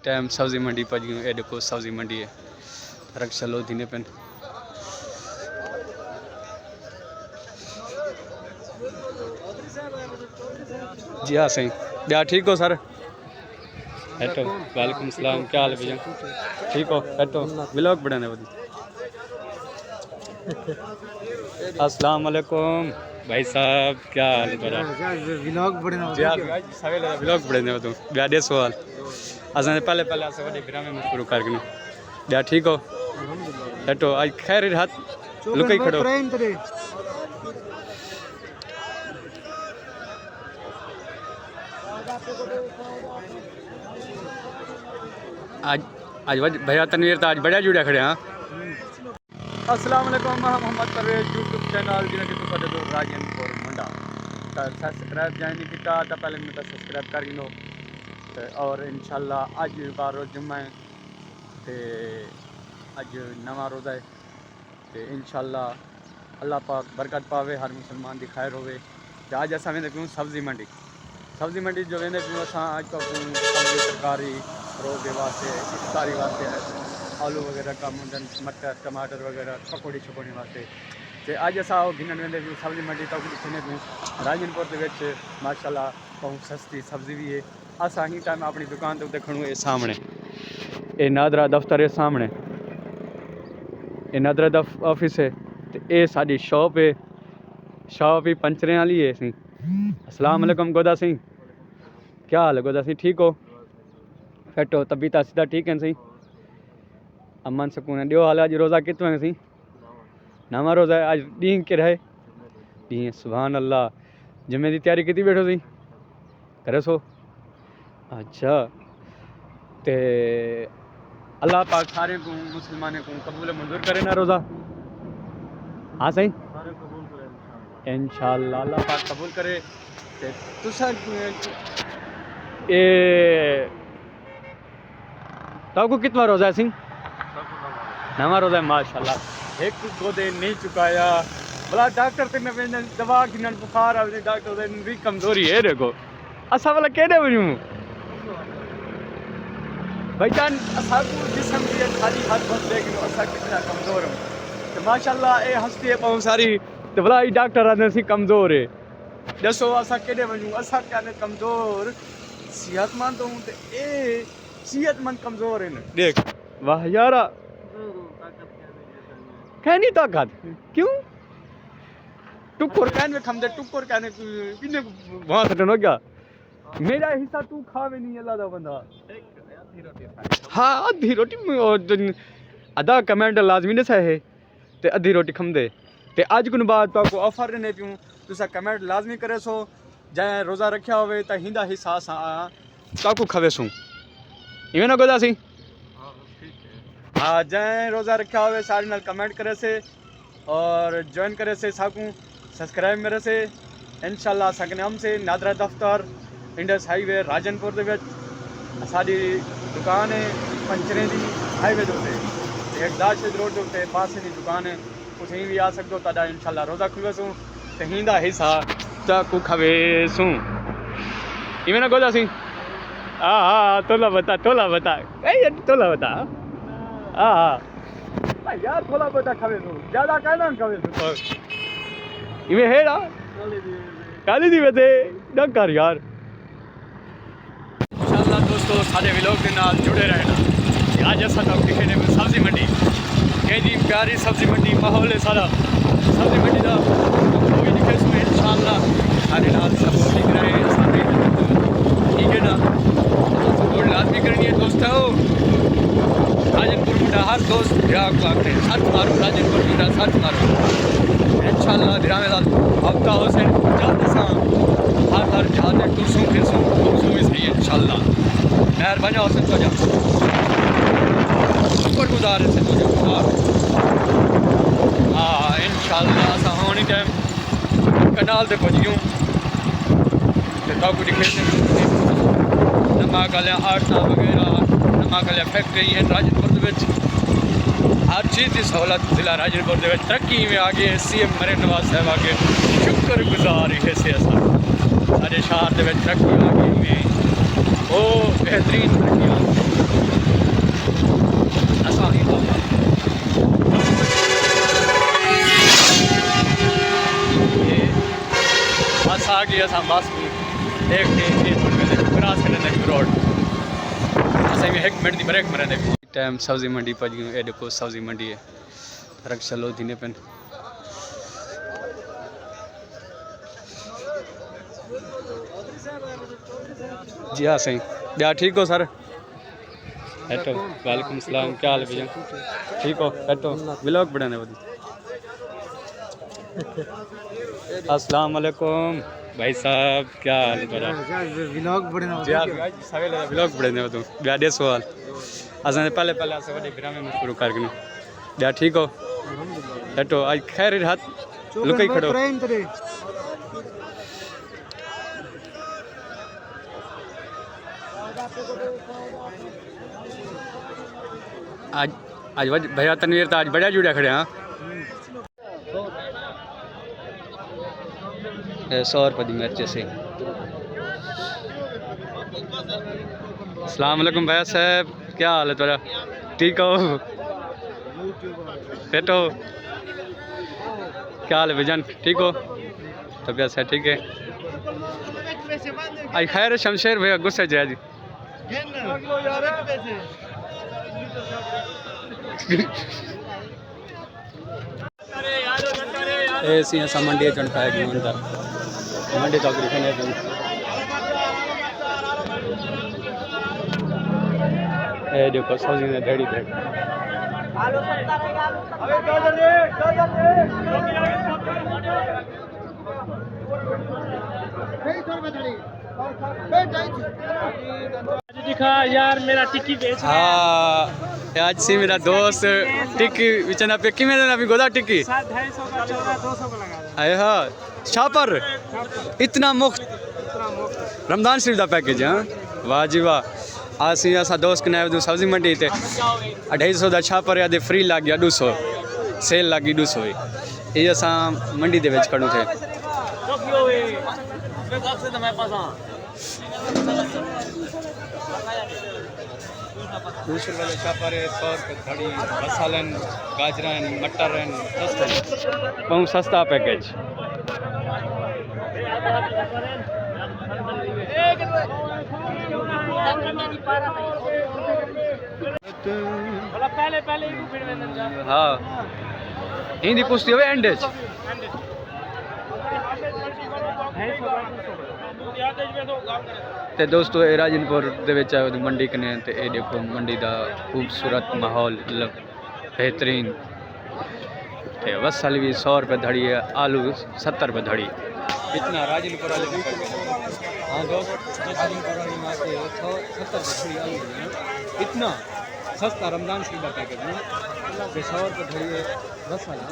Time सब्जी मंडी पहुंच गई। ये देखो सब्जी मंडी है, रक्षा लोधी ने पेन। जी हाँ सही क्या ठीक हो सर? हेटो वालेकुम सलाम, क्या हाल है भैया? ठीक हो? हेटो व्लॉग बनाने वाली। अस्सलाम वालेकुम भाई साहब, क्या हाल है तेरा? व्लॉग बनाने जी हाँ सवेरे व्लॉग बनाने वाला तू ब्याह दे सवाल असां पहले पहले असां वॾे ग्राम में शुरू कर गए। ब्याह ठीक हो? हेटो आज खैर हाथ लुकाई खड़ो। आज आज भैया तनवीर तो आज बढ़िया जुड़े खड़े। हाँ अस्सलाम वालेकुम, मैं मोहम्मद परवेज यूट्यूब चैनल जिन्हें कि तुम दो राजन और मुंडा सब्सक्राइब जाए नहीं किया तो पहले मैं सब्सक्राइब कर लो। और इंशाल्लाह अज बार जुम्मा है तो अज नवा रोज़ा है तो इंशाल्लाह अल्लाह पाक बरकत पावे, हर मुसलमान की खैर होवे। तो अज अस वेंदे पियूं सब्जी मंडी जो वेंदे पियूं असां अज सब्जी सरकारी रोज़ के वास्ते इफ्तारी वास्ते आलू वगैरह का मुंडन मटर टमाटर वगैरह पकौड़ी छकौड़ी वास्ते। तो अज अस गिनन वेंदे पियूं सब्जी मंडी तो दिखने पियूं राजनपुर के माशाल्लाह बहुत सस्ती सब्जी भी है। अस ही टाइम अपनी दुकान के उत्ते खड़ू ये सामने ये नादरा दफ्तर है सामने ये नादरा ऑफिस है तो ये साड़ी शॉप है। शॉप ही पंचरें वाली है सी। अस्सलाम वालेकुम गोदा सिंह, क्या हाल है गोदा सिंह? ठीक हो? फिट हो? तबीयत सीधा ठीक है सही? अमन सुकून है? ॾियो हाल अज रोज़ा कितवें सी? नवा रोज़ा है अज ॾींहुं के रहे ॾींहुं सुभान अल्लाह। जुमे की तैयारी की बैठो सी करे सो? अच्छा ते अल्लाह पाक सारे को मुसलमान को कबूल मंजूर करे ना रोज़ा? हाँ सही इंशाअल्लाह अल्लाह पाक कबूल करे। ते तुसा ए तो कितना रोज़ा है सिंह? नवा रोज़ा है माशाल्लाह। एक गोदे नहीं चुकाया भला डॉक्टर ते मैं दवा गिनन बुखार आ डॉक्टर भी कमजोरी है। देखो असा वाला केड़े वणू भाईजान असाकू जिस्म की खाली हाथ बस लेकिन असा कितना कमजोर हो। तो माशाल्लाह ए हस्ती है बहुत सारी तो भला ई डॉक्टर आने सी कमजोर है। दसो असा केड़े वणू? असा क्या कमजोर सेहतमंद हूं ते ए सेहतमंद कमजोर है। देख वाह यारा कहनी ताकत क्यों टुकुर कहने में खमदे टुकुर कहने इन्हें वहां से हो गया मेरा हिस्सा तू खावे नहीं अल्लाह दा बंदा। हाँ अद्धी रोटी आधा कमेंट लाजमी ने है ते अद्धी रोटी खमदे ते अज कुन बाद तो ऑफर ने पियूं तुसा कमेंट लाजमी करे सो जै रोज़ा रखा होवे तो हिंदा हिस्सा ताकू खवे सू इवें ना गोदा सी। हाँ जै रोज़ा रखा हुए सारे नाल कमेंट करे से और ज्वाइन करे से साकू सब्सक्राइब मेरे से इंशाल्लाह सकने हम से नादरा दफ्तर इंडस हाईवे राजनपुर दे विच साडी दुकान है पंचरें दी हाईवे दे उत्ते एक दाशद रोड के उत्ते पासे दी दुकान है उठे भी आ सकदो ताड़ा इंशाल्लाह रोज़ा खुलवे सू ते हिंदा हिस्सा ताकू खवे सू इवें ना गोदा सी। हाँ तोला बता तोला बता हाँ यार थोड़ा बहुत खावे तो ज्यादा कहना खावे तो इवे है ना काली दी वजह न कर यार। इंशाल्लाह दोस्तों सारे व्लॉग के नाल जुड़े रहना। आज असा तक दिखे ने सब्जी मंडी केडी प्यारी सब्जी मंडी माहौल है सारा सब्जी मंडी का कोई दिखे सो इंशाल्लाह सारे नाल सब दिख रहे सारे ठीक है ना। सपोर्ट लाजमी करनी है दोस्तों। राजनपुर मुंडा हर दोस्त ब्याह को आखते हैं सर्च मारो राजनपुर मुंडा सर्च मारो इंशाल्लाह दिरामेदार हफ्ता हो से जाते सा हर जाते टूसों फिरसों घूमसों भी सही इंशाल्लाह मेहरबानी हो तो जा शुक्रगुजार से तो गुजार। हाँ इंशाल्लाह असा होनी टाइम कनाल से पहुँच गयूँ तो दिखे नमक वाले आटा वगैरह नमक वाले फैक्ट्री है राजनपुर हर चीज़ की सहूलत जिला राजनपुर तरक्की में आगे CM नरेंद्र नवाज साहब आगे शुक्रगुजार है से सारे शहर तरक्की आगे में वो बेहतरीन तरक्की असां बस एक क्रॉस करें रोड असें 1 मिनट की ब्रेक मरें टाइम सब्जी मंडी पहुंच गई। ये देखो सब्जी मंडी है रख चलो दिन पेन जी हाँ सही क्या ठीक हो सर हेटो वालेकुम सलाम क्या हाल है भैया ठीक हो हेटो व्लॉग बनाने वाली अस्सलाम वालेकुम भाई साहब क्या हाल है तेरा व्लॉग बढ़िया जी हाँ व्लॉग बनाने वाला ब्याह दे सवाल असां पहले पहले असां वॾे ग्राम में शुरू कर ॿिया ठीक हो हेटो आज खैर रात लुकई खड़ो आज आज भैया तनवीर तो आज बढ़िया जुड़िया खड़े हाँ 100 रुपये की मिर्च से अस्सलाम वालेकुम भैया साहब क्या हाल है तेरा ठीक हो हेटो क्या हाल है भैजान ठीक हो तबीयत है ठीक है आज खैर शमशेर भैया गुस्से जाए जी ऐसी ऐसा मंडी चढ़ पाएगी अंदर मंडी तो देखो सब्जी में ढेड़ी दिखा यार मेरा टिक्की बेच हाँ आज सी मेरा दोस्त टिक्की बिचना पे कि मेरा अभी गोदा टिक्की 250 का 200 का लगा आए हाँ छापर इतना मुफ्त रमदान शरीफ का पैकेज हाँ वाह जी वाह आज असा दोस्त ने सब्जी मंडी थे 250 का छापर या फ्री लग गया 200 सेल लग गई 200 ये असा मंडी दे विच खड़ू थे 200 रुपये छापर है 100 रुपये थड़ी मसालन गाजरन मटर बहुत सस्ता पैकेज हाँ हिंदी पुछती हो एंड ते दोस्तों ये राजनपुर मंडी कने ते ये देखो मंडी का खूबसूरत माहौल बेहतरीन ते वसल भी 100 रुपये धड़ी है आलू 70 रुपये धड़ी इतना राजनपुर वाले हाँ दोस्त इतना सस्ता रमजान शरीफ का पैकेज में 100 रुपये धड़ी है बस वाला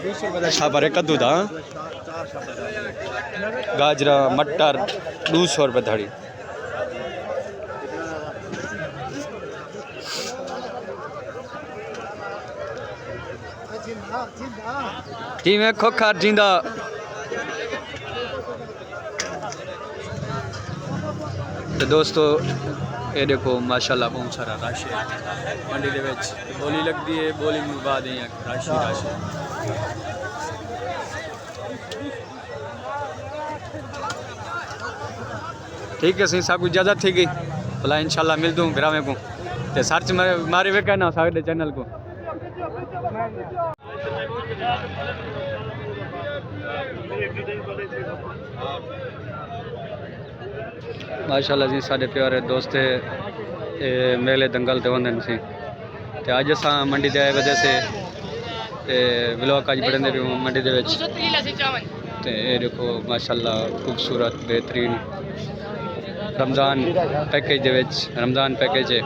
200 रुपये छापर है कद्दू था गाजरा मटर 200 रुपये धड़ी जी मैं खोखा जींदा तो दोस्तों ये देखो माशाल्लाह बहुत सारा रश है मंडी दे विच बोली लगती है बोली बाद रश ही रश ठीक है सही सब कुछ इजाजत थी गई भला इंशाल्लाह मिल दूँ ग्रामे को तो सर्च मारे वे कहना सारे चैनल को माशाल्लाह जी साढ़े प्यारे दोस्त मेले दंगल ते होंदे सी ते अज असां मंडी दे आए वजह से व्लॉग अज बढ़ने पे मंडी दे विच ते देखो माशाल्लाह खूबसूरत बेहतरीन रमज़ान पैकेज दे विच रमज़ान पैकेज है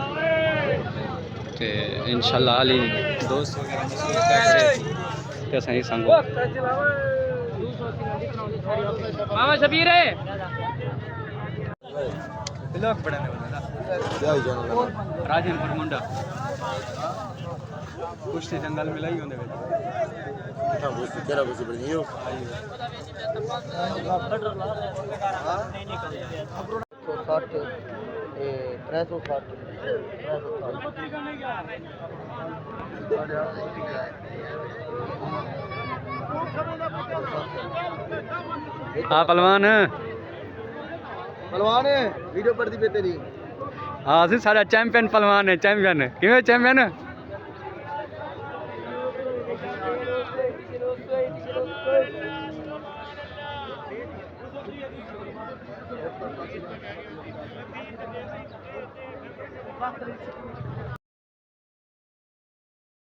ते इंशाल्लाह अली दोस्त वगैरह ते असां ही संगो मामा शबीर है ब्लॉग बढ़ाने वाला राजनपुर मुंडा कुश्ती जंगल में लाई होंदे तेरा कुछ बढ़िया हो 360 360 हाँ पहलवान पहलवान है वीडियो पर दी पे तेरी हाँ असं सारा चैंपियन पहलवान है चैंपियन किमें चैंपियन